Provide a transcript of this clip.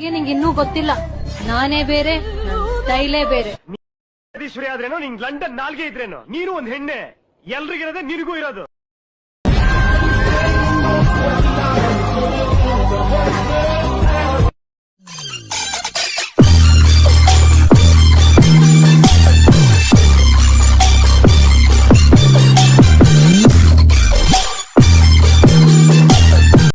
ಬಗ್ಗೆ ನಿಂಗೆ ಇನ್ನೂ ಗೊತ್ತಿಲ್ಲ. ನಾನೇ ಬೇರೆ, ಸ್ಟೈಲೇ ಬೇರೆ. ಆದ್ರೇನೋ ನಿಂಗ್ ಲಂಡನ್ ನಾಲ್ಗೆ ಇದ್ರೇನೋ, ನೀನು ಒಂದ್ ಹೆಣ್ಣೆ, ಎಲ್ರಿಗಿರೋದೇ ನಿನಗೂ ಇರೋದು.